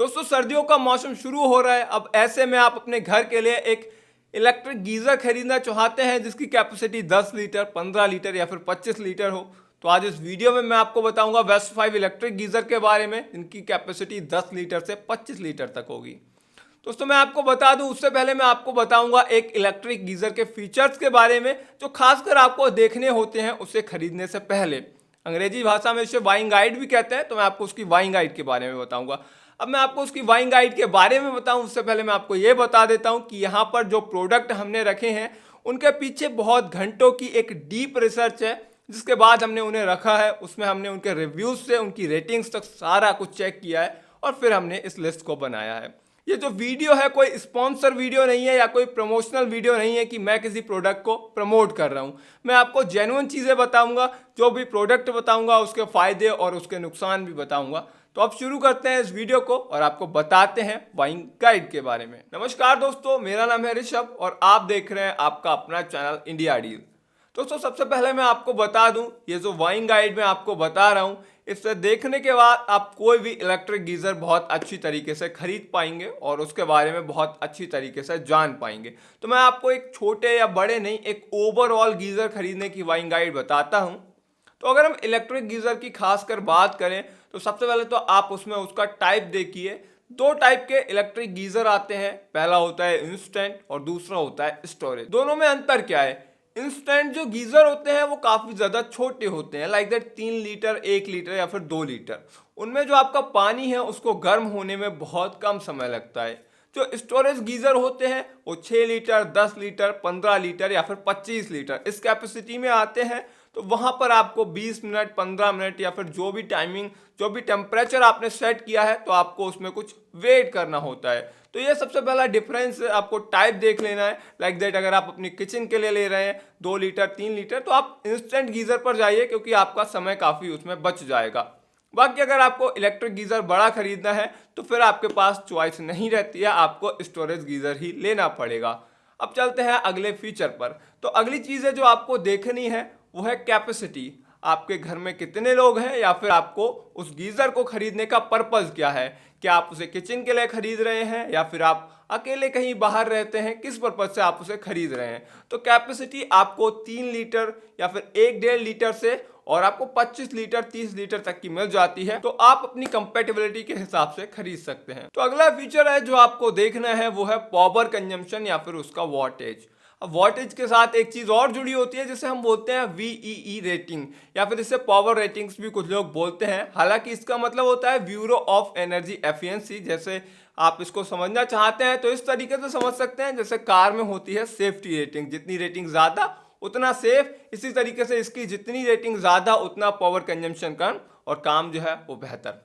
दोस्तों सर्दियों का मौसम शुरू हो रहा है। अब ऐसे में आप अपने घर के लिए एक इलेक्ट्रिक गीज़र खरीदना चाहते हैं जिसकी कैपेसिटी 10 लीटर, 15 लीटर या फिर 25 लीटर हो। तो आज इस वीडियो में मैं आपको बताऊंगा वेस्ट 5 इलेक्ट्रिक गीज़र के बारे में, जिनकी कैपेसिटी 10 लीटर से 25 लीटर तक होगी। दोस्तों मैं आपको बता दूं, उससे पहले मैं आपको बताऊंगा एक इलेक्ट्रिक गीज़र के फीचर्स के बारे में जो खासकर आपको देखने होते हैं उसे खरीदने से पहले। अंग्रेजी भाषा में इसे बाइंग गाइड भी कहते हैं, तो मैं आपको उसकी बाइंग गाइड के बारे में बताऊंगा। अब मैं आपको उसकी बाइंग गाइड के बारे में बताऊं उससे पहले मैं आपको ये बता देता हूं कि यहाँ पर जो प्रोडक्ट हमने रखे हैं उनके पीछे बहुत घंटों की एक डीप रिसर्च है, जिसके बाद हमने उन्हें रखा है। उसमें हमने उनके रिव्यूज से उनकी रेटिंग्स तक सारा कुछ चेक किया है और फिर हमने इस लिस्ट को बनाया है। ये जो वीडियो है कोई स्पॉन्सर वीडियो नहीं है या कोई प्रमोशनल वीडियो नहीं है कि मैं किसी प्रोडक्ट को प्रमोट कर रहा हूँ। मैं आपको जेन्युइन चीज़ें बताऊंगा, जो भी प्रोडक्ट बताऊंगा उसके फायदे और उसके नुकसान भी बताऊंगा। तो अब शुरू करते हैं इस वीडियो को और आपको बताते हैं बाइंग गाइड के बारे में। नमस्कार दोस्तों, मेरा नाम है ऋषभ और आप देख रहे हैं आपका अपना चैनल इंडिया डील। दोस्तों सबसे पहले मैं आपको बता दूं, ये जो बाइंग गाइड में आपको बता रहा हूं, इससे देखने के बाद आप कोई भी इलेक्ट्रिक गीज़र बहुत अच्छी तरीके से खरीद पाएंगे और उसके बारे में बहुत अच्छी तरीके से जान पाएंगे। तो मैं आपको एक छोटे या बड़े नहीं, एक ओवरऑल गीज़र खरीदने की बाइंग गाइड बताता हूं। तो अगर हम इलेक्ट्रिक गीज़र की खासकर बात करें तो सबसे पहले तो आप उसमें उसका टाइप देखिए। दो टाइप के इलेक्ट्रिक गीज़र आते हैं, पहला होता है इंस्टेंट और दूसरा होता है स्टोरेज। दोनों में अंतर क्या है? इंस्टेंट जो गीज़र होते हैं वो काफ़ी ज़्यादा छोटे होते हैं, लाइक दैट 3 लीटर, 1 लीटर या फिर 2 लीटर। उनमें जो आपका पानी है उसको गर्म होने में बहुत कम समय लगता है। जो स्टोरेज गीज़र होते हैं वो 6 लीटर, 10 लीटर, 15 लीटर या फिर 25 लीटर इस कैपेसिटी में आते हैं। तो वहाँ पर आपको 20 मिनट, 15 मिनट या फिर जो भी टाइमिंग, जो भी टेम्परेचर आपने सेट किया है तो आपको उसमें कुछ वेट करना होता है। तो ये सबसे पहला डिफरेंस आपको टाइप देख लेना है। लाइक दैट अगर आप अपनी किचन के लिए ले रहे हैं 2 लीटर, 3 लीटर, तो आप इंस्टेंट गीज़र पर जाइए क्योंकि आपका समय काफ़ी उसमें बच जाएगा। बाकी अगर आपको इलेक्ट्रिक गीज़र बड़ा खरीदना है तो फिर आपके पास चॉइस नहीं रहती है, आपको स्टोरेज गीज़र ही लेना पड़ेगा। अब चलते हैं अगले फीचर पर। तो अगली चीज़ जो आपको देखनी है वो है कैपेसिटी। आपके घर में कितने लोग हैं या फिर आपको उस गीज़र को खरीदने का पर्पज़ क्या है? क्या आप उसे किचन के लिए खरीद रहे हैं या फिर आप अकेले कहीं बाहर रहते हैं? किस पर्पज़ से आप उसे खरीद रहे हैं? तो कैपेसिटी आपको 3 लीटर या फिर 1.5 लीटर से और आपको 25 लीटर, 30 लीटर तक की मिल जाती है। तो आप अपनी कंपेटेबिलिटी के हिसाब से खरीद सकते हैं। तो अगला फीचर है जो आपको देखना है वो है पावर कंजम्पशन या फिर उसका वॉटेज। अब वॉटेज के साथ एक चीज़ और जुड़ी होती है जिसे हम बोलते हैं VEE रेटिंग या फिर इसे पावर रेटिंग्स भी कुछ लोग बोलते हैं। हालांकि इसका मतलब होता है ब्यूरो ऑफ एनर्जी एफिशिएंसी। जैसे आप इसको समझना चाहते हैं तो इस तरीके से समझ सकते हैं जैसे कार में होती है सेफ्टी रेटिंग, जितनी रेटिंग ज़्यादा उतना सेफ। इसी तरीके से इसकी जितनी रेटिंग ज़्यादा उतना पावर कंजम्पशन कम और काम जो है वो बेहतर।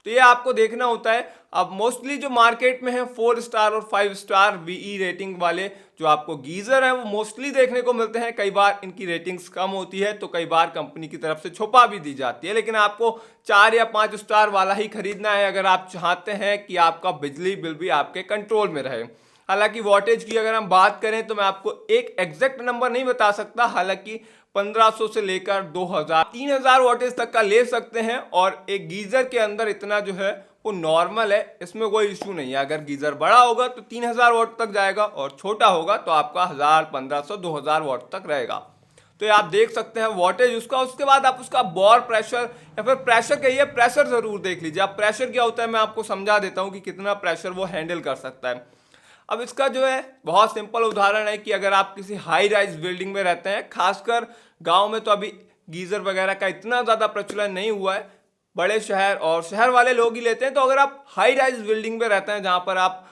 तो ये आपको देखना होता है। अब मोस्टली जो मार्केट में है 4 स्टार और 5 स्टार VE रेटिंग वाले जो आपको गीज़र हैं वो मोस्टली देखने को मिलते हैं। कई बार इनकी रेटिंग्स कम होती है तो कई बार कंपनी की तरफ से छुपा भी दी जाती है, लेकिन आपको 4 या 5 स्टार वाला ही खरीदना है अगर आप चाहते हैं कि आपका बिजली बिल भी आपके कंट्रोल में रहे। हालांकि वॉटेज की अगर हम बात करें तो मैं आपको एक एग्जैक्ट नंबर नहीं बता सकता। हालांकि 1500 से लेकर 2000, 3000 वॉटेज तक का ले सकते हैं और एक गीज़र के अंदर इतना जो है वो नॉर्मल है, इसमें कोई इशू नहीं है। अगर गीज़र बड़ा होगा तो 3000 वॉट तक जाएगा और छोटा होगा तो आपका 1000, 1500, 2000 वॉट तक रहेगा। तो ये आप देख सकते हैं वॉटेज उसका। उसके बाद आप उसका बोर प्रेशर या फिर प्रेशर कहिए, प्रेशर ज़रूर देख लीजिए। आप प्रेशर क्या होता है मैं आपको समझा देता हूँ कि कितना प्रेशर वो हैंडल कर सकता है। अब इसका जो है बहुत सिंपल उदाहरण है कि अगर आप किसी हाई राइज बिल्डिंग में रहते हैं, खासकर गांव में तो अभी गीज़र वगैरह का इतना ज़्यादा प्रचलन नहीं हुआ है, बड़े शहर और शहर वाले लोग ही लेते हैं। तो अगर आप हाई राइज बिल्डिंग में रहते हैं जहां पर आप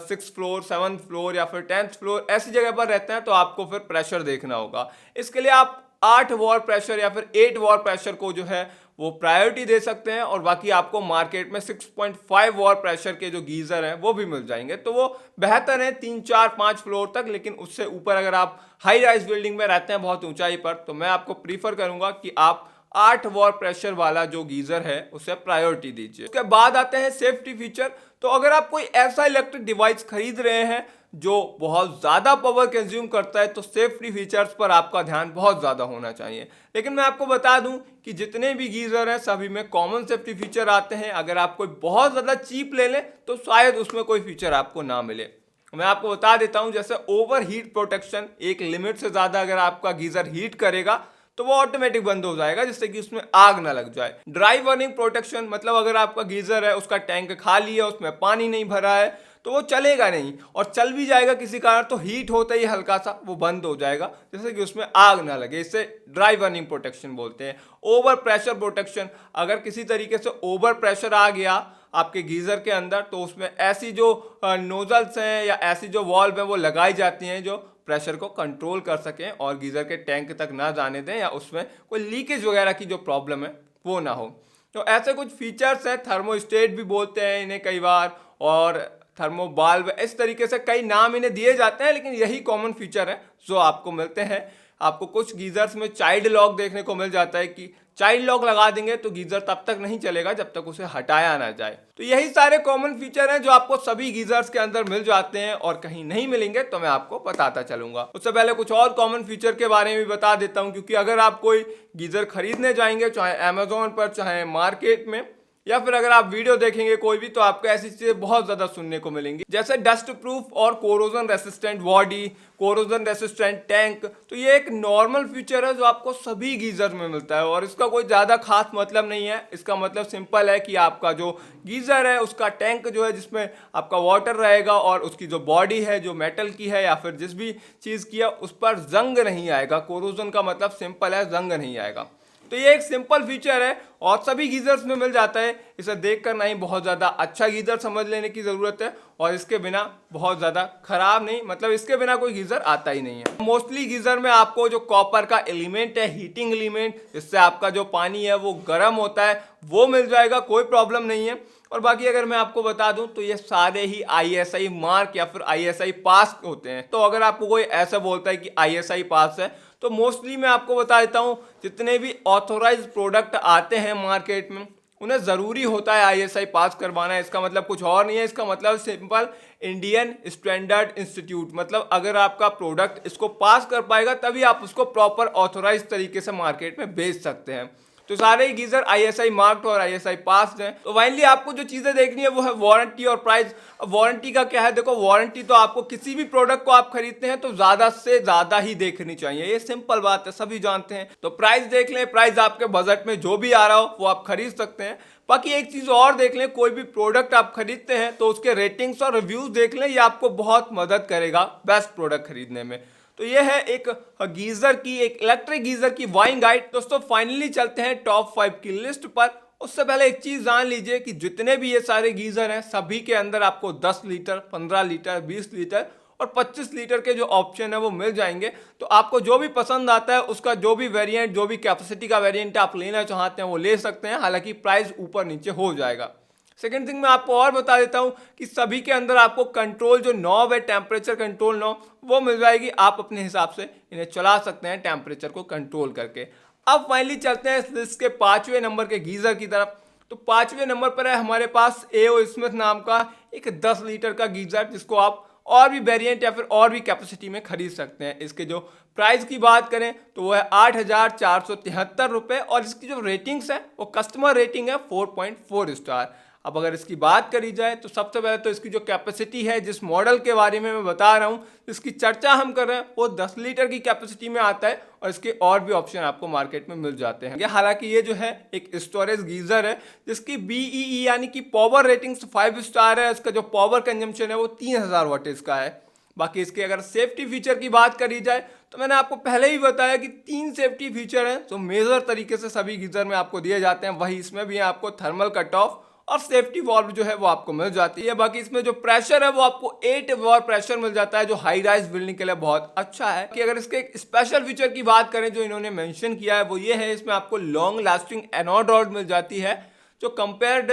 6th फ्लोर, 7th फ्लोर या फिर 10th फ्लोर ऐसी जगह पर रहते हैं तो आपको फिर प्रेशर देखना होगा। इसके लिए आप 8 वॉर प्रेशर या फिर 8 वॉर प्रेशर को जो है वो प्रायोरिटी दे सकते हैं और बाकी आपको मार्केट में 6.5 वॉर प्रेशर के जो गीज़र हैं वो भी मिल जाएंगे। तो वो बेहतर है 3, 4, 5 फ्लोर तक। लेकिन उससे ऊपर अगर आप हाई राइज बिल्डिंग में रहते हैं बहुत ऊंचाई पर, तो मैं आपको प्रीफर करूंगा कि आप 8 वॉर प्रेशर वाला जो गीजर है उसे प्रायोरिटी दीजिए। उसके बाद आते हैं सेफ्टी फीचर। तो अगर आप कोई ऐसा इलेक्ट्रिक डिवाइस खरीद रहे हैं जो बहुत ज़्यादा पावर कंज्यूम करता है तो सेफ्टी फीचर्स पर आपका ध्यान बहुत ज़्यादा होना चाहिए। लेकिन मैं आपको बता दूं कि जितने भी गीज़र हैं सभी में कॉमन सेफ्टी फीचर आते हैं। अगर आप कोई बहुत ज़्यादा चीप ले लें तो शायद उसमें कोई फीचर आपको ना मिले। मैं आपको बता देता हूं, जैसे ओवर हीट प्रोटेक्शन, एक लिमिट से ज़्यादा अगर आपका गीज़र हीट करेगा तो वो ऑटोमेटिक बंद हो जाएगा जिससे कि उसमें आग ना लग जाए। ड्राई बर्निंग प्रोटेक्शन, मतलब अगर आपका गीज़र है उसका टैंक खाली है, उसमें पानी नहीं भरा है तो वो चलेगा नहीं, और चल भी जाएगा किसी कारण तो हीट होते ही हल्का सा वो बंद हो जाएगा जैसे कि उसमें आग ना लगे। इसे ड्राई बर्निंग प्रोटेक्शन बोलते हैं। ओवर प्रेशर प्रोटेक्शन, अगर किसी तरीके से ओवर प्रेशर आ गया आपके गीज़र के अंदर तो उसमें ऐसी जो नोजल्स हैं या ऐसी जो वॉल्व हैं वो लगाई जाती हैं जो प्रेशर को कंट्रोल कर सकें और गीज़र के टैंक तक ना जाने दें या उसमें कोई लीकेज वगैरह की जो प्रॉब्लम है वो ना हो। तो ऐसे कुछ फीचर्स हैं। थर्मोस्टेट भी बोलते हैं इन्हें कई बार, और थर्मोबाल्व, इस तरीके से कई नाम इन्हें दिए जाते हैं, लेकिन यही कॉमन फीचर है जो आपको मिलते हैं। आपको कुछ गीजर्स में चाइल्ड लॉक देखने को मिल जाता है कि चाइल्ड लॉक लगा देंगे तो गीजर तब तक नहीं चलेगा जब तक उसे हटाया ना जाए। तो यही सारे कॉमन फीचर हैं जो आपको सभी गीजर्स के अंदर मिल जाते हैं, और कहीं नहीं मिलेंगे तो मैं आपको बताता चलूंगा। उससे पहले कुछ और कॉमन फीचर के बारे में भी बता देता हूं, क्योंकि अगर आप कोई गीजर खरीदने जाएंगे चाहे अमेजोन पर चाहे मार्केट में या फिर अगर आप वीडियो देखेंगे कोई भी, तो आपको ऐसी चीजें बहुत ज्यादा सुनने को मिलेंगी, जैसे डस्ट प्रूफ और corrosion resistant body, corrosion resistant tank. तो ये एक नॉर्मल फीचर है जो आपको सभी गीजर में मिलता है, और इसका कोई ज्यादा खास मतलब नहीं है। इसका मतलब सिंपल है कि आपका जो गीजर है उसका टैंक जो है जिसमें आपका वाटर रहेगा और उसकी जो बॉडी है जो मेटल की है या फिर जिस भी चीज की है उस पर जंग नहीं आएगा। कोरोजन का मतलब सिंपल है, जंग नहीं आएगा। तो ये एक सिंपल फीचर है और सभी गीजर्स में मिल जाता है। इसे देखकर नहीं बहुत ज़्यादा अच्छा गीजर समझ लेने की ज़रूरत है, और इसके बिना बहुत ज़्यादा खराब नहीं, मतलब इसके बिना कोई गीजर आता ही नहीं है। मोस्टली गीजर में आपको जो कॉपर का एलिमेंट है, हीटिंग एलिमेंट, जिससे आपका जो पानी है वो गर्म होता है, वो मिल जाएगा, कोई प्रॉब्लम नहीं है। और बाकी अगर मैं आपको बता दूं तो ये सारे ही ISI मार्क या फिर ISI पास होते हैं। तो अगर आपको कोई ऐसा बोलता है कि ISI पास है तो मोस्टली मैं आपको बता देता हूं जितने भी ऑथोराइज प्रोडक्ट आते हैं मार्केट में उन्हें ज़रूरी होता है ISI पास करवाना। इसका मतलब कुछ और नहीं है, इसका मतलब सिंपल इंडियन स्टैंडर्ड इंस्टीट्यूट, मतलब अगर आपका प्रोडक्ट इसको पास कर पाएगा तभी आप उसको प्रॉपर ऑथोराइज तरीके से मार्केट में बेच सकते हैं। तो सारे ही गीजर ISI मार्क्ड और ISI पास्ड हैं। तो फाइनली आपको जो चीज़ें देखनी है वो है वारंटी और प्राइस। अब वारंटी का क्या है, देखो वारंटी तो आपको किसी भी प्रोडक्ट को आप खरीदते हैं तो ज़्यादा से ज़्यादा ही देखनी चाहिए, ये सिंपल बात है, सभी जानते हैं। तो प्राइस देख लें, प्राइस आपके बजट में जो भी आ रहा हो वो आप खरीद सकते हैं। बाकी एक चीज़ और देख लें, कोई भी प्रोडक्ट आप खरीदते हैं तो उसके रेटिंग्स और रिव्यूज़ देख लें, ये आपको बहुत मदद करेगा बेस्ट प्रोडक्ट खरीदने में। तो ये है एक गीजर की, एक इलेक्ट्रिक गीजर की बाइंग गाइड। दोस्तों फाइनली चलते हैं टॉप 5 की लिस्ट पर। उससे पहले एक चीज जान लीजिए कि जितने भी ये सारे गीजर हैं सभी के अंदर आपको 10 लीटर, 15 लीटर, 20 लीटर और 25 लीटर के जो ऑप्शन है वो मिल जाएंगे। तो आपको जो भी पसंद आता है उसका जो भी वेरिएंट, जो भी कैपेसिटी का वेरिएंट आप लेना चाहते हैं वो ले सकते हैं, हालांकि प्राइस ऊपर नीचे हो जाएगा। सेकेंड थिंग मैं आपको और बता देता हूं कि सभी के अंदर आपको कंट्रोल जो नॉब है, टेम्परेचर कंट्रोल नॉब, वो मिल जाएगी। आप अपने हिसाब से इन्हें चला सकते हैं टेम्परेचर को कंट्रोल करके। अब फाइनली चलते हैं इस लिस्ट के 5वें नंबर के गीजर की तरफ। तो 5वें नंबर पर है हमारे पास AO स्मिथ नाम का एक 10 लीटर का गीजर, जिसको आप और भी वेरिएंट या फिर और भी कैपेसिटी में खरीद सकते हैं। इसके जो प्राइस की बात करें तो वो है 8,473 रुपये, और इसकी जो रेटिंग्स है वो कस्टमर रेटिंग है 4.4 स्टार। अब अगर इसकी बात करी जाए तो सबसे पहले तो इसकी जो कैपेसिटी है, जिस मॉडल के बारे में मैं बता रहा हूँ, इसकी चर्चा हम कर रहे हैं, वो 10 लीटर की कैपेसिटी में आता है, और इसके और भी ऑप्शन आपको मार्केट में मिल जाते हैं। हालांकि ये जो है एक स्टोरेज गीजर है जिसकी BEE यानी कि पावर रेटिंग 5 स्टार है। इसका जो पावर कंजम्पशन है वो 3000 वाटेज का है। बाकी इसके अगर सेफ्टी फीचर की बात करी जाए तो मैंने आपको पहले ही बताया कि 3 सेफ्टी फीचर हैं जो मेजर तरीके से सभी गीजर में आपको दिए जाते हैं, वही इसमें भी आपको थर्मल कट ऑफ और सेफ्टी वॉल्व जो है वो आपको मिल जाती है। बाकी इसमें जो प्रेशर है वो आपको 8 वॉर प्रेशर मिल जाता है, जो हाई राइज बिल्डिंग के लिए बहुत अच्छा है। कि अगर इसके एक स्पेशल फीचर की बात करें जो इन्होंने मेंशन किया है वो ये है, इसमें आपको लॉन्ग लास्टिंग एनोड रॉड मिल जाती है जो कंपेयर्ड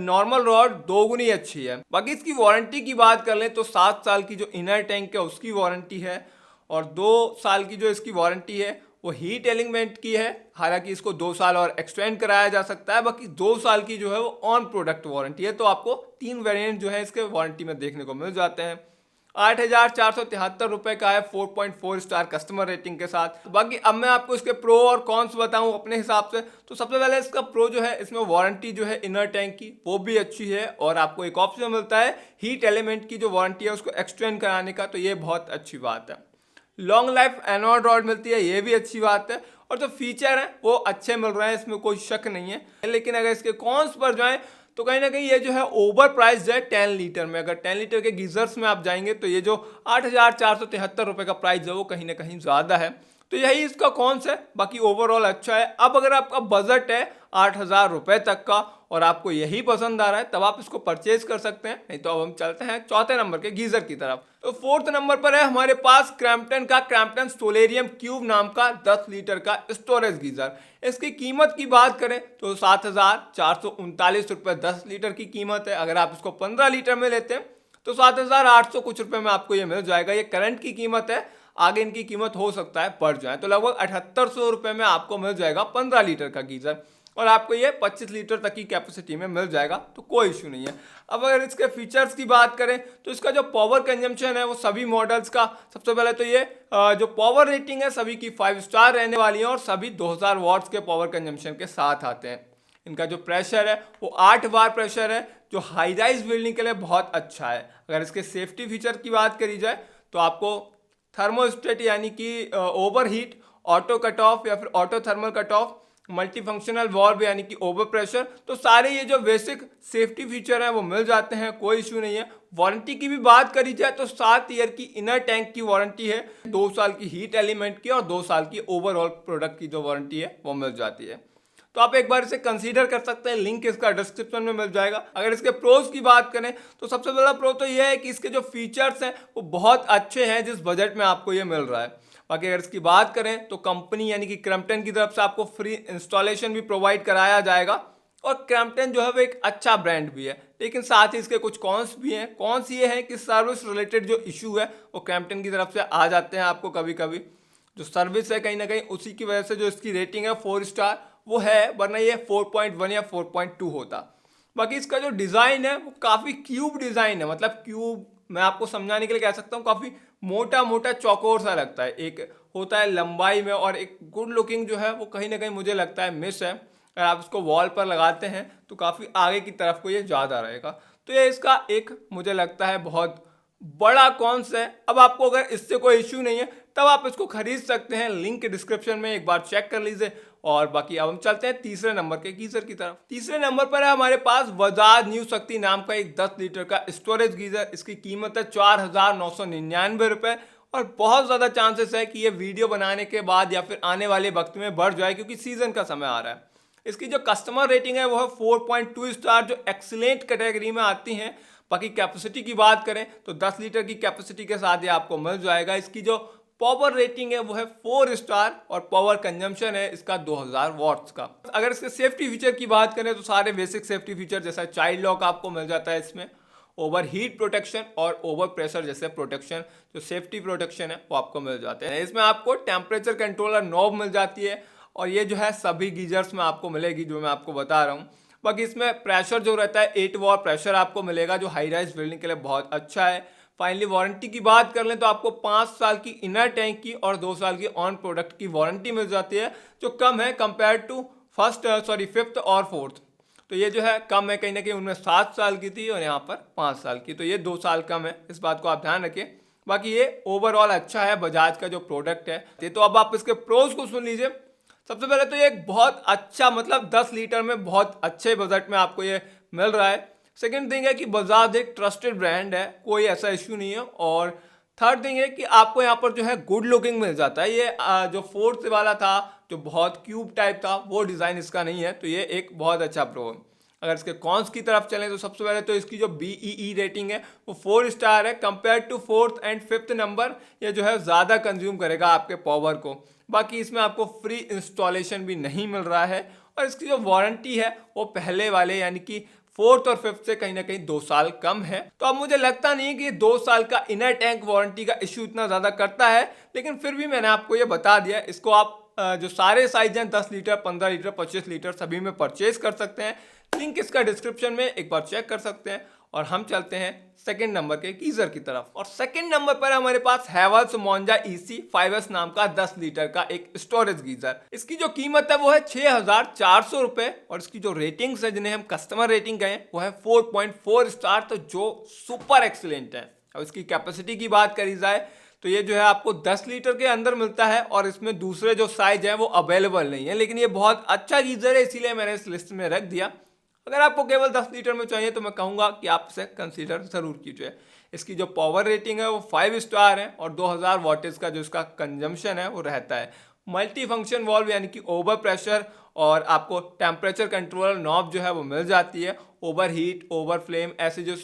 नॉर्मल रॉड 2 गुनी अच्छी है। बाकी इसकी वारंटी की बात कर लें तो 7 साल की जो इनर टैंक है उसकी वारंटी है, और 2 साल की जो इसकी वारंटी है वो हीट एलिमेंट की है। हालांकि इसको 2 साल और एक्सटेंड कराया जा सकता है। बाकी 2 साल की जो है वो ऑन प्रोडक्ट वारंटी है। तो आपको 3 वेरिएंट जो है इसके वारंटी में देखने को मिल जाते हैं। 8,473 रुपये का है 4.4 स्टार कस्टमर रेटिंग के साथ। बाकी अब मैं आपको इसके प्रो और कॉन्स बताऊं अपने हिसाब से। तो सबसे पहले इसका प्रो जो है, इसमें वारंटी जो है इनर टैंक की वो भी अच्छी है, और आपको एक ऑप्शन मिलता है हीट एलिमेंट की जो वारंटी है उसको एक्सटेंड कराने का, तो ये बहुत अच्छी बात है। लॉन्ग लाइफ एनोड रॉड मिलती है, ये भी अच्छी बात है। और जो फीचर हैं वो अच्छे मिल रहे हैं, इसमें कोई शक नहीं है। लेकिन अगर इसके कॉन्स पर जाएं तो कहीं ना कहीं ये जो है ओवर प्राइस है 10 लीटर में। अगर 10 लीटर के गीजर्स में आप जाएंगे तो ये जो 8,473 रुपये का प्राइस है वो कहीं ना कहीं ज़्यादा है। तो यही इसका कॉन्स है। बाकी ओवरऑल अच्छा है। अब अगर आपका बजट है 8,000 रुपये तक का और आपको यही पसंद आ रहा है तब आप इसको परचेज कर सकते हैं। नहीं तो अब हम चलते हैं चौथे नंबर के गीजर की तरफ। तो फोर्थ नंबर पर है हमारे पास क्रैम्पटन का क्रैम्पटन सोलेरियम क्यूब नाम का 10 लीटर का स्टोरेज गीजर। इसकी कीमत की बात करें तो 7,439 रुपये 10 लीटर की कीमत है। अगर आप इसको 15 लीटर में लेते हैं तो 7,800 कुछ रुपए में आपको ये मिल जाएगा। ये करंट की कीमत है, आगे इनकी कीमत हो सकता है बढ़ जाए। तो लगभग 7,800 रुपये में आपको मिल जाएगा 15 लीटर का गीजर, और आपको ये 25 लीटर तक की कैपेसिटी में मिल जाएगा, तो कोई इशू नहीं है। अब अगर इसके फीचर्स की बात करें तो इसका जो पावर कंजम्पशन है वो सभी मॉडल्स का, सबसे पहले तो ये जो पावर रेटिंग है सभी की 5 स्टार रहने वाली है, और सभी 2000 वॉट्स के पावर कंजम्पशन के साथ आते हैं। इनका जो प्रेशर है वो 8 बार प्रेशर है, जो हाई राइज बिल्डिंग के लिए बहुत अच्छा है। अगर इसके सेफ्टी फीचर की बात करी जाए तो आपको थर्मोस्टेट यानी कि over heat, auto cut off या फिर auto thermal cut off, multi functional valve यानी कि ओवर प्रेशर, तो सारे ये जो बेसिक सेफ्टी फीचर हैं वो मिल जाते हैं, कोई इशू नहीं है। वारंटी की भी बात करी जाए तो 7 ईयर की इनर टैंक की वारंटी है, 2 साल की हीट एलिमेंट की और 2 साल की ओवरऑल प्रोडक्ट की जो वारंटी है वो मिल जाती है। तो आप एक बार इसे कंसीडर कर सकते हैं, लिंक इसका डिस्क्रिप्शन में मिल जाएगा। अगर इसके प्रोज की बात करें तो सबसे बड़ा प्रो तो यह है कि इसके जो फीचर्स हैं वो बहुत अच्छे हैं जिस बजट में आपको ये मिल रहा है। बाकी अगर इसकी बात करें तो कंपनी यानी कि क्रैम्पटन की तरफ से आपको फ्री इंस्टॉलेशन भी प्रोवाइड कराया जाएगा, और क्रैम्पटन जो है वो एक अच्छा ब्रांड भी है। लेकिन साथ ही इसके कुछ कॉन्स भी हैं। कॉन्स ये हैं कि सर्विस रिलेटेड जो इशू है वो क्रैम्पटन की तरफ से आ जाते हैं आपको कभी कभी। जो सर्विस है कहीं ना कहीं उसी की वजह से जो इसकी रेटिंग है 4 स्टार वो है, वरना ये 4.1 या 4.2 होता। बाकी इसका जो डिज़ाइन है वो काफ़ी क्यूब डिज़ाइन है, मतलब क्यूब मैं आपको समझाने के लिए कह सकता हूँ काफ़ी मोटा मोटा चौकोर सा लगता है। एक होता है लंबाई में, और एक गुड लुकिंग जो है वो कहीं ना कहीं मुझे लगता है मिस है। अगर आप इसको वॉल पर लगाते हैं तो काफ़ी आगे की तरफ को ये ज़्यादा रहेगा। तो ये इसका एक मुझे लगता है बहुत बड़ा कॉन्स है। अब आपको अगर इससे कोई इश्यू नहीं है तब आप इसको खरीद सकते हैं, लिंक डिस्क्रिप्शन में एक बार चेक कर लीजिए। और बाकी अब हम चलते हैं तीसरे नंबर के गीजर की तरफ। तीसरे नंबर पर है हमारे पास बजाज न्यू शक्ति नाम का एक 10 लीटर का स्टोरेज गीजर। इसकी कीमत है 4,999 रुपये, और बहुत ज़्यादा चांसेस है कि ये वीडियो बनाने के बाद या फिर आने वाले वक्त में बढ़ जाए, क्योंकि सीजन का समय आ रहा है। इसकी जो कस्टमर रेटिंग है वो है 4.2 स्टार, जो एक्सीलेंट कैटेगरी में आती हैं। बाकी कैपेसिटी की बात करें तो 10 लीटर की कैपेसिटी के साथ ये आपको मिल जाएगा। इसकी जो पावर रेटिंग है वो है 4 स्टार, और पावर कंजम्पशन है इसका 2000 वॉट्स का। अगर इसके सेफ्टी फीचर की बात करें तो सारे बेसिक सेफ्टी फीचर जैसा चाइल्ड लॉक आपको मिल जाता है इसमें, ओवर हीट प्रोटेक्शन और ओवर प्रेशर जैसे प्रोटेक्शन, जो सेफ्टी प्रोटेक्शन है वो आपको मिल जाते हैं। इसमें आपको टेम्परेचर कंट्रोलर नॉब मिल जाती है, और ये जो है सभी गीजर्स में आपको मिलेगी जो मैं आपको बता रहा हूँ। बाकी इसमें प्रेशर जो रहता है 8 वॉट प्रेशर आपको मिलेगा, जो हाई राइज बिल्डिंग के लिए बहुत अच्छा है। फाइनली वारंटी की बात कर लें तो आपको 5 साल की इनर टैंक की और 2 साल की ऑन प्रोडक्ट की वारंटी मिल जाती है, जो कम है कंपेयर टू फिफ्थ और फोर्थ। तो ये जो है कम है, कहीं ना कहीं उनमें 7 साल की थी और यहाँ पर 5 साल की, तो ये 2 साल कम है, इस बात को आप ध्यान रखिए। बाकी ये ओवरऑल अच्छा है बजाज का जो प्रोडक्ट है। तो अब आप इसके प्रोज को सुन लीजिए। सबसे पहले तो ये एक बहुत अच्छा, मतलब 10 लीटर में बहुत अच्छे बजट में आपको ये मिल रहा है। सेकेंड थिंग है कि बजाज एक ट्रस्टेड ब्रांड है, कोई ऐसा इश्यू नहीं है। और थर्ड थिंग है कि आपको यहाँ पर जो है गुड लुकिंग मिल जाता है। ये जो फोर्थ वाला था जो बहुत क्यूब टाइप था वो डिज़ाइन इसका नहीं है, तो ये एक बहुत अच्छा प्रो है। अगर इसके कॉन्स की तरफ चलें तो सबसे पहले तो इसकी जो BEE रेटिंग है वो 4 स्टार है। Compare to fourth and fifth number ये जो है ज़्यादा कंज्यूम करेगा आपके पावर को। बाकी इसमें आपको फ्री इंस्टॉलेशन भी नहीं मिल रहा है, और इसकी जो वारंटी है वो पहले वाले यानी कि फोर्थ और फिफ्थ से कहीं ना कहीं 2 साल कम है। तो अब मुझे लगता नहीं कि 2 साल का इनर टैंक वारंटी का इश्यू इतना ज़्यादा करता है, लेकिन फिर भी मैंने आपको ये बता दिया। इसको आप जो सारे साइज हैं 10 लीटर, 15 लीटर, 25 लीटर सभी में परचेज कर सकते हैं। लिंक इसका डिस्क्रिप्शन में, एक बार चेक कर सकते हैं। और हम चलते हैं सेकंड नंबर के गीजर की तरफ। और सेकंड नंबर पर हमारे पास हैवेल्स मोंजा EC 5S नाम का 10 लीटर का एक स्टोरेज गीजर। इसकी जो कीमत है वो है 6,400 रुपए और इसकी जो रेटिंग्स है, जिन्हें हम कस्टमर रेटिंग कहें, वो है 4.4 स्टार, तो जो सुपर एक्सीलेंट है। और इसकी कैपेसिटी की बात करी जाए तो ये जो है आपको 10 लीटर के अंदर मिलता है और इसमें दूसरे जो साइज हैं वो अवेलेबल नहीं है, लेकिन ये बहुत अच्छा गीजर है, इसीलिए मैंने इस लिस्ट में रख दिया। अगर आपको केवल 10 लीटर में चाहिए तो मैं कहूँगा कि आप इसे कंसीडर ज़रूर कीजिए। इसकी जो पावर रेटिंग है वो 5 स्टार है और 2000 वाटेज का जो इसका कंजम्पशन है वो रहता है। मल्टी फंक्शन वॉल्व यानी कि ओवर प्रेशर और आपको टेम्परेचर कंट्रोलर नॉब जो है वो मिल जाती है। ओवर हीट, ओवर फ्लेम, ऐसे जो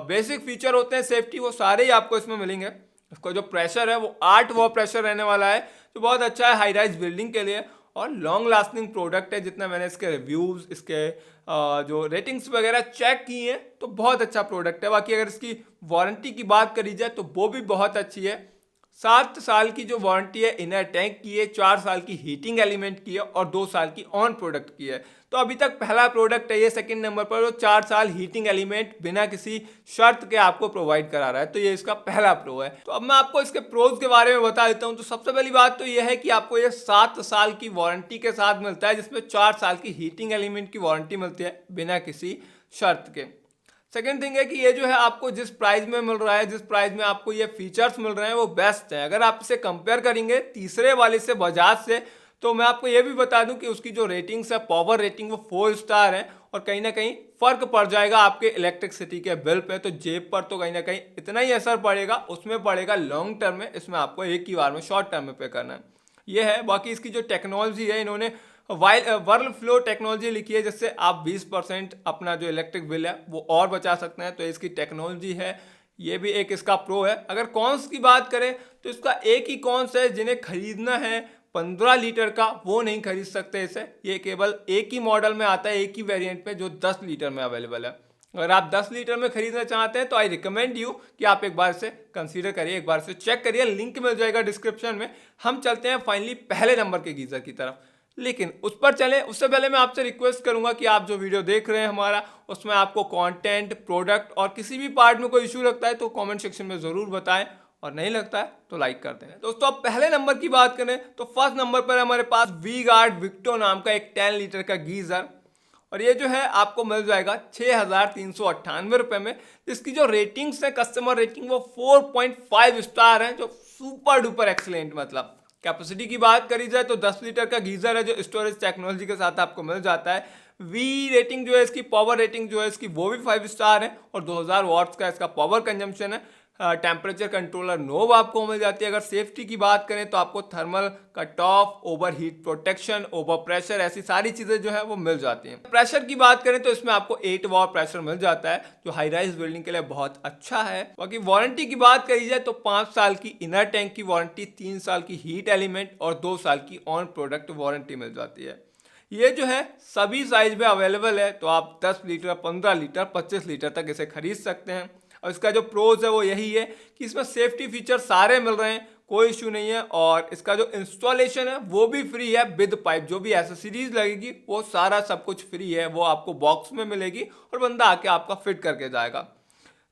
बेसिक फीचर होते हैं सेफ्टी, वो सारे ही आपको इसमें मिलेंगे। इसका जो प्रेशर है वो 8 वॉट प्रेशर रहने वाला है, जो बहुत अच्छा है हाई राइज बिल्डिंग के लिए और लॉन्ग लास्टिंग प्रोडक्ट है। जितना मैंने इसके रिव्यूज़, इसके जो रेटिंग्स वगैरह चेक किए हैं तो बहुत अच्छा प्रोडक्ट है। बाकी अगर इसकी वारंटी की बात करी जाए तो वो भी बहुत अच्छी है। 7 साल की जो वारंटी है इनर टैंक की है, 4 साल की हीटिंग एलिमेंट की है और 2 साल की ऑन प्रोडक्ट की है। तो अभी तक पहला प्रोडक्ट है ये सेकंड नंबर पर, जो 4 साल हीटिंग एलिमेंट बिना किसी शर्त के आपको प्रोवाइड करा रहा है। तो ये इसका पहला प्रो है। तो अब मैं आपको इसके प्रोज के बारे में बता देता हूँ। तो सबसे पहली बात तो ये है कि आपको ये 7 साल की वारंटी के साथ मिलता है, जिसमें 4 साल की हीटिंग एलिमेंट की वारंटी मिलती है बिना किसी शर्त के। सेकेंड थिंग है कि ये जो है आपको जिस प्राइस में मिल रहा है, जिस प्राइस में आपको ये फीचर्स मिल रहे हैं वो बेस्ट है। अगर आप इसे कंपेयर करेंगे तीसरे वाले से, बजाज से, तो मैं आपको ये भी बता दूं कि उसकी जो रेटिंग्स है, पावर रेटिंग, वो 4 स्टार है और कहीं ना कहीं फर्क पड़ जाएगा आपके इलेक्ट्रिसिटी के बिल पे। तो जेब पर तो कहीं ना कहीं इतना ही असर पड़ेगा, उसमें पड़ेगा लॉन्ग टर्म में, इसमें आपको एक ही बार में शॉर्ट टर्म में पे करना है। ये है। बाकी इसकी जो टेक्नोलॉजी है, इन्होंने वर्ल फ्लो टेक्नोलॉजी लिखी है, जिससे आप 20% अपना जो इलेक्ट्रिक बिल है वो और बचा सकते हैं। तो इसकी टेक्नोलॉजी है, ये भी एक इसका प्रो है। अगर कॉन्स की बात करें तो इसका एक ही कॉन्स है, जिन्हें खरीदना है 15 लीटर का वो नहीं खरीद सकते इसे। ये केवल एक ही मॉडल में आता है, एक ही वेरिएंट में, जो 10 लीटर में अवेलेबल है। अगर आप 10 लीटर में खरीदना चाहते हैं तो आई रिकमेंड यू कि आप एक बार इसे कंसीडर करिए, एक बार इसे चेक करिए, लिंक मिल जाएगा डिस्क्रिप्शन में। हम चलते हैं फाइनली पहले नंबर के गीजर की तरफ। लेकिन उस पर चले उससे पहले मैं आपसे रिक्वेस्ट करूंगा कि आप जो वीडियो देख रहे हैं हमारा, उसमें आपको कंटेंट, प्रोडक्ट और किसी भी पार्ट में कोई इशू लगता है तो कमेंट सेक्शन में ज़रूर बताएं, और नहीं लगता है तो लाइक कर दें। दोस्तों अब पहले नंबर की बात करें तो फर्स्ट नंबर पर हमारे पास वी-गार्ड विक्टो नाम का एक 10 लीटर का गीजर, और ये जो है आपको मिल जाएगा 6,398 रुपये में। इसकी जो रेटिंग्स है, कस्टमर रेटिंग, वो 4.5 स्टार है, जो सुपर डुपर एक्सीलेंट। मतलब कैपेसिटी की बात करी जाए तो 10 लीटर का गीजर है, जो स्टोरेज टेक्नोलॉजी के साथ आपको मिल जाता है। वी रेटिंग जो है इसकी, पावर रेटिंग जो है इसकी, वो भी 5 स्टार है और 2000 वॉट्स का इसका पावर कंजम्पशन है। टेम्परेचर कंट्रोलर नोब आपको मिल जाती है। अगर सेफ्टी की बात करें तो आपको thermal cut off, over heat protection, over pressure, ऐसी सारी चीज़ें जो है वो मिल जाती हैं। प्रेशर की बात करें तो इसमें आपको 8 वॉट प्रेशर मिल जाता है, जो हाई राइज बिल्डिंग के लिए बहुत अच्छा है। बाकी वारंटी की बात करी जाए तो 5 साल की इनर टैंक की वारंटी, 3 साल की हीट एलिमेंट और 2 साल की ऑन प्रोडक्ट वारंटी मिल जाती है। ये जो है सभी साइज में अवेलेबल है, तो आप 10 लीटर, 15 लीटर, 25 लीटर तक इसे खरीद सकते हैं। और इसका जो प्रोज है वो यही है कि इसमें सेफ्टी फीचर सारे मिल रहे हैं, कोई इशू नहीं है। और इसका जो इंस्टॉलेशन है वो भी फ्री है विद पाइप। जो भी एसेसरीज लगेगी वो सारा सब कुछ फ्री है, वो आपको बॉक्स में मिलेगी और बंदा आके आपका फिट करके जाएगा।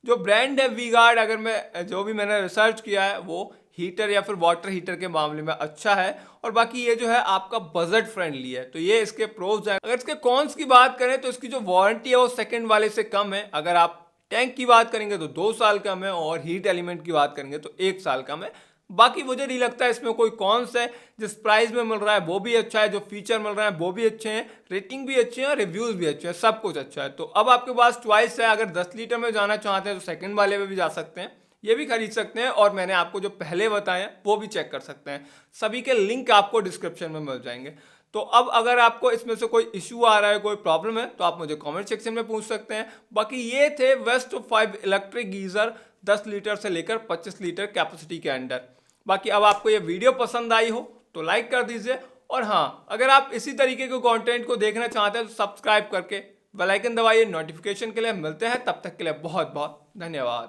जो ब्रांड है वी-गार्ड, अगर मैं जो भी मैंने रिसर्च किया है, वो हीटर या फिर वाटर हीटर के मामले में अच्छा है। और बाकी ये जो है आपका बजट फ्रेंडली है। तो ये इसके प्रोज हैं। अगर इसके कॉन्स की बात करें तो इसकी जो वारंटी है वो सेकंड वाले से कम है। अगर आप टैंक की बात करेंगे तो 2 साल कम है और हीट एलिमेंट की बात करेंगे तो 1 साल कम है। बाकी मुझे नहीं लगता इसमें कोई कॉन्स है। जिस प्राइस में मिल रहा है वो भी अच्छा है, जो फीचर मिल रहा है वो भी अच्छे हैं, रेटिंग भी अच्छी है और रिव्यूज़ भी अच्छे हैं, सब कुछ अच्छा है। तो अब आपके पास चॉइस है। अगर 10 लीटर में जाना चाहते हैं तो सेकंड वाले में भी जा सकते हैं, ये भी खरीद सकते हैं। और मैंने आपको जो पहले बताए वो भी चेक कर सकते हैं। सभी के लिंक आपको डिस्क्रिप्शन में मिल जाएंगे। तो अब अगर आपको इसमें से कोई इशू आ रहा है, कोई प्रॉब्लम है, तो आप मुझे कमेंट सेक्शन में पूछ सकते हैं। बाकी ये थे वेस्ट 5 इलेक्ट्रिक गीज़र 10 लीटर से लेकर 25 लीटर कैपेसिटी के अंडर। बाकी अब आपको ये वीडियो पसंद आई हो तो लाइक कर दीजिए। और हाँ, अगर आप इसी तरीके के कंटेंट को देखना चाहते हैं तो सब्सक्राइब करके बेल आइकन दबाइए नोटिफिकेशन के लिए। मिलते हैं, तब तक के लिए बहुत बहुत धन्यवाद।